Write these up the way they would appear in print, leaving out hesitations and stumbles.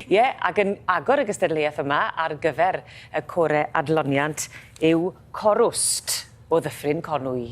Ie, ac yn agor y gystadleuaeth yma ar gyfer y corau adloniant yw Corwst o Ddyffryn Conwy.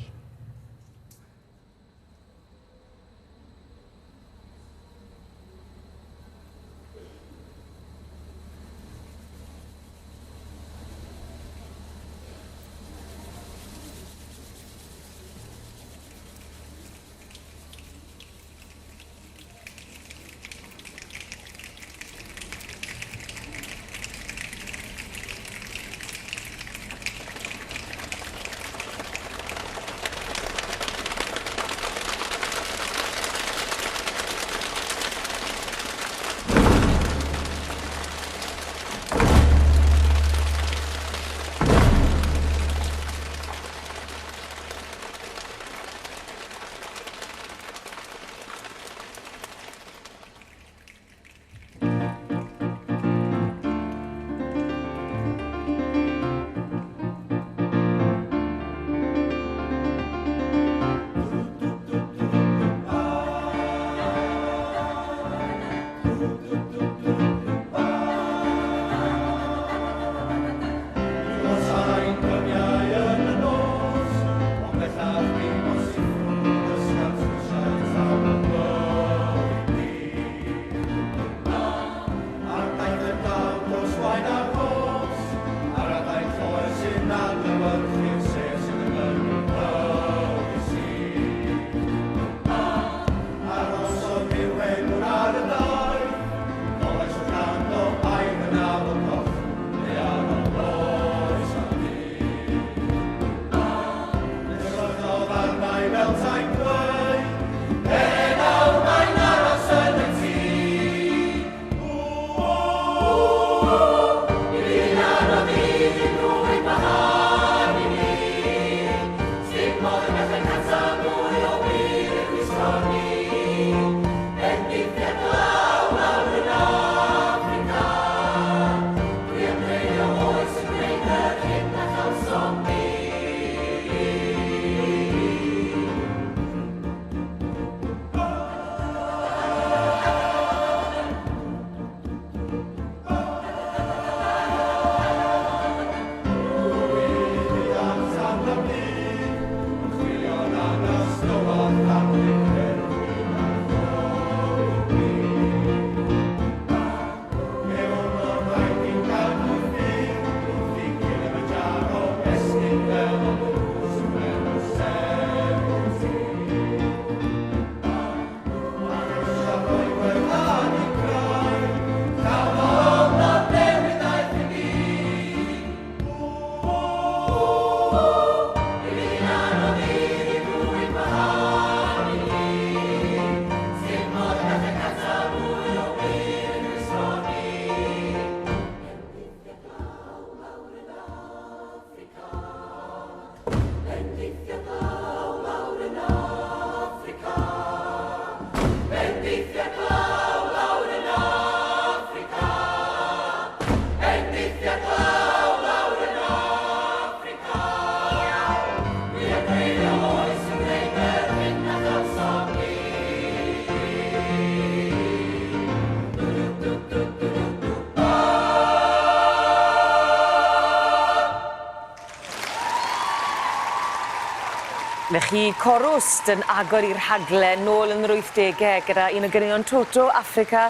Felly, Corwst yn agor i'r rhaglen nôl yn yr 80au gyda un o ganeuon Toto Affrica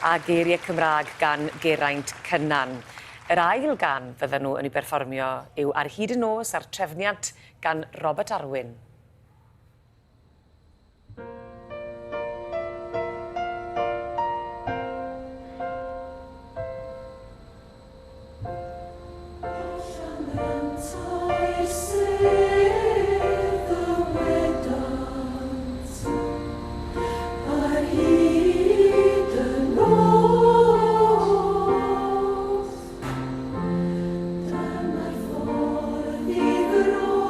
a geiriau Cymraeg gan Geraint Cynan. Yr ail gan fydden nhw yn ei berfformio yw Ar hyd y nos a'r trefniant gan Robert Arwyn. Dyma'r ffordd i fy rôl.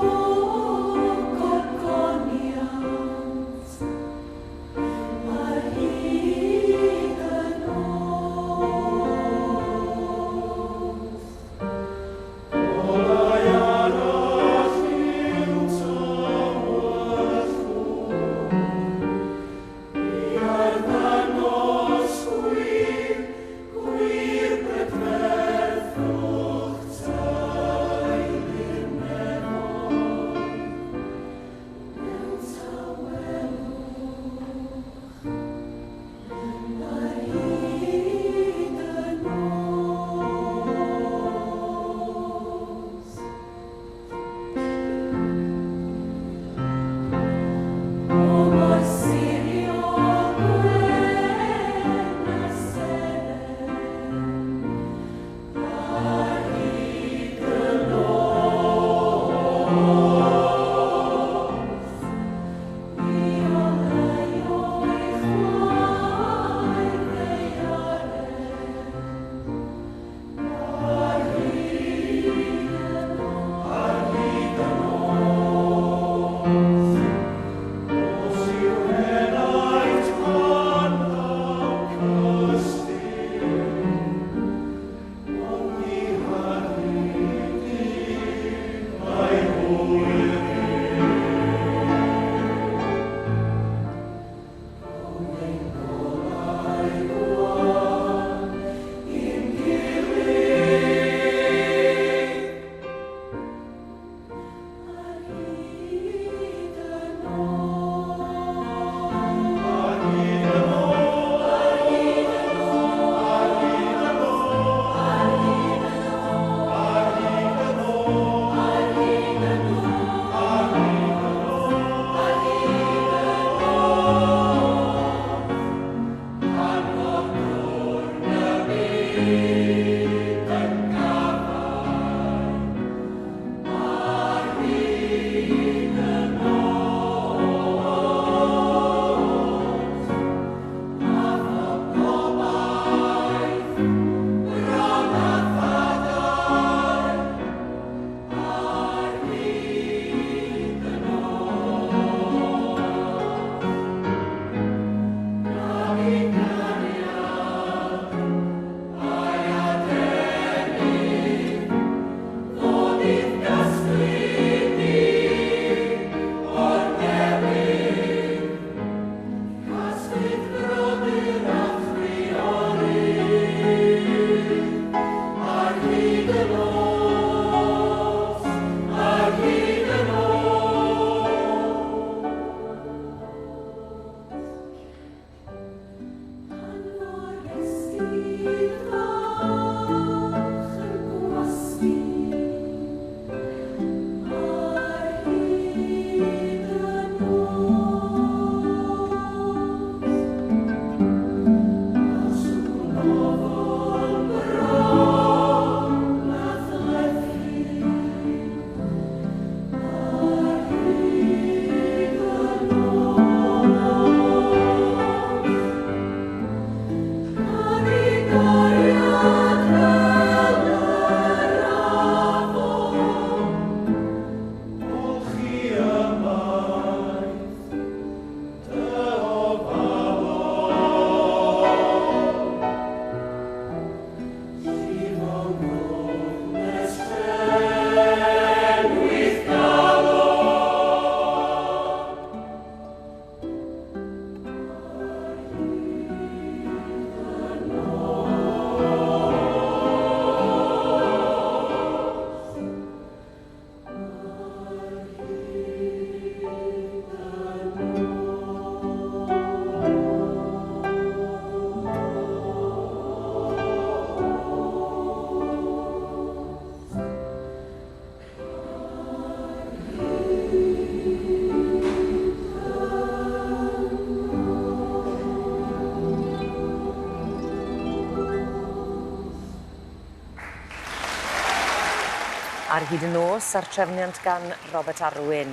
Ar hyd y nos a'r trefniant gan Robert Arwyn.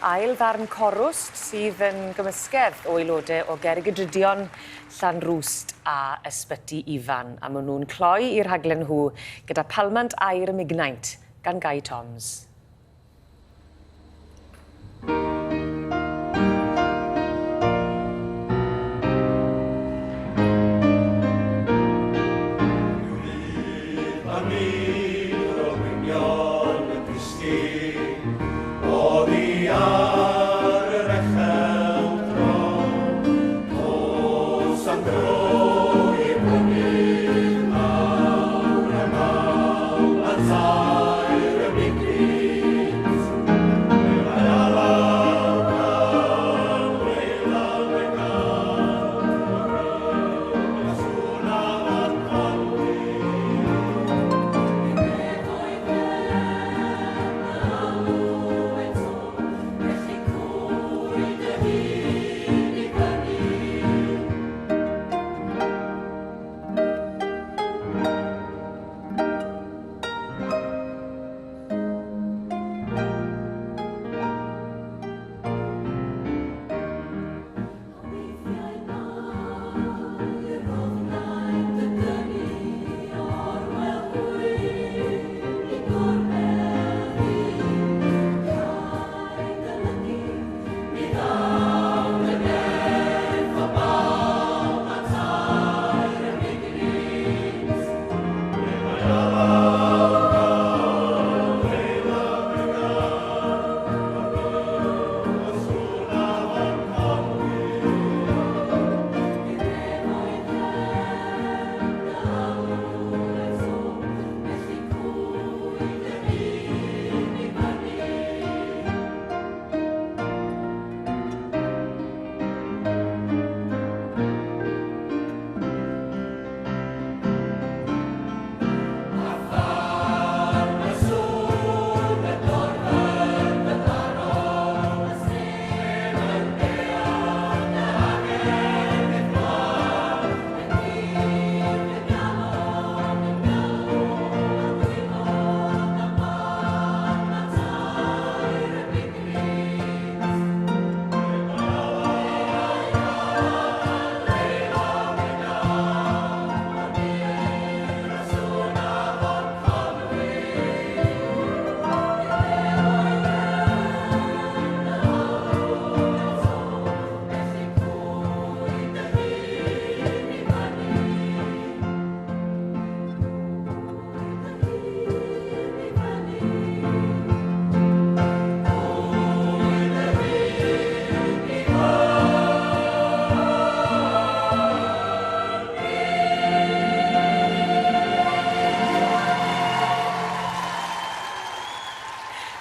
Ail ddarn Corwst sydd yn gymysgedd o aelodau o Gerrig y Drydion, Llanrwst a Ysbyty Ifan. A maen nhw'n cloi i'r rhaglen nhw gyda Palmant Aur y Mignaint gan Guy Toms.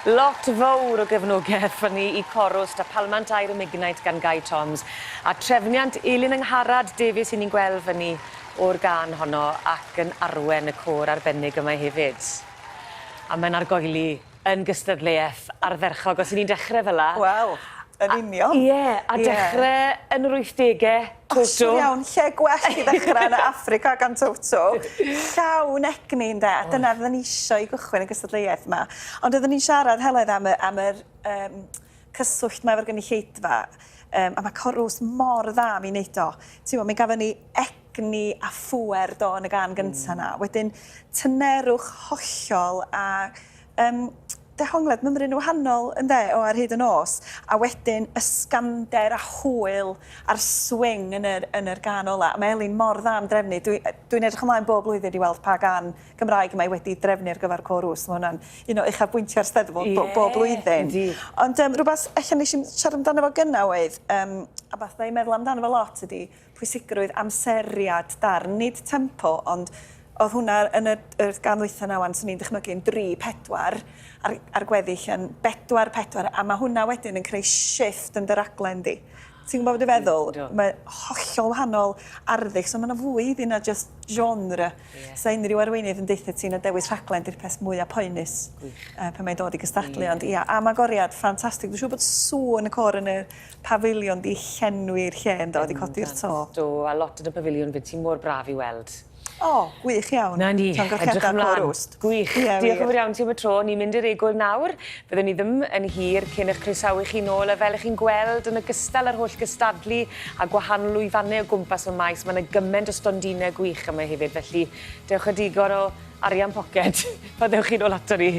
Lot fawr o gefnogaeth fyny i Corwst a Palmant Aur y Mignaint gan Guy Toms. A trefniant Elin Angharad Davies i ni'n gweld fyny o'r gân honno ac yn arwen y côr arbennig yma hefyd. A mae'n argoeli yn gystadleuaeth ardderchog os ni'n dechrau fel la. Wel, yn union. Ie, a dechrau yn yr 80au, Toto. Siwr iawn, lle gwell i ddechrau yn Affrica gan Toto. Llawn egni ynde, a dyna fydden ni eisiau i gychwyn y gystadleuaeth yma. Ond oedden ni'n siarad heledd am yr cyswllt mae efo'r gynulleidfa. A mae Corwst mor dda mi wneud o. Ti'n gwybod, mi gafon ni egni a phwer do yn y gan gyntaf na. Wedyn, tynerwch hollol a dehongled mymryn wahanol ynde o ar hyd y nos, a wedyn ysgander a hwyl a'r swing yn yr gan ola. Mae Elin mor dda am drefnu. Dwi'n edrych ymlaen bob blwyddyn i weld pa gan Gymraeg mae wedi drefnu ar gyfer Corwst. Mae hwnna'n un o uchafbwyntio'r Steddfod bob blwyddyn. Ond rhywbeth allan nes i siarad amdano fo gyna oedd, a beth i'n meddwl amdano fo lot ydy pwysigrwydd amseriad darn, nid tempo, ond oedd hwnna yn y gan ddwytha na wan, so ni'n dychmygu'n 3-4 ar gweddill yn 4-4, a mae hwnna wedyn yn creu shift yn dy raglen di. Ti'n gwybod beth dwi'n feddwl? Mae hollol wahanol arddull, so mae yna fwy iddyn na just genre. So unrhyw arweinydd yn deitha ti'n y dewis rhaglen di'r peth mwyaf poenus pan mae'n dod i gystadlu. Ond ia, a mae goriad ffantastig. Dwi'n siŵr bod sŵn y cor yn y pafilion di llenwi'r lle yn dod i codi'r to. Do, a lot yn y pafilion fyd ti'n mor braf i weld. O, gwych iawn. Na ni, Llongyfarchiadau Corwst. Gwych. Ie, Diolch yn wir. fawr iawn ti am y tro. Ni'n mynd i'r egwyl nawr. Byddwn ni ddim yn hir cyn eich croesawu chi nôl. A fel ych chi'n gweld yn ogystal â'r holl gystadlu a gwahanol lwyfannau o gwmpas y maes, mae yna gymaint o stondinau gwych yma hefyd. Felly, dewch o digon o arian poced. Byddewch chi nôl ato ni.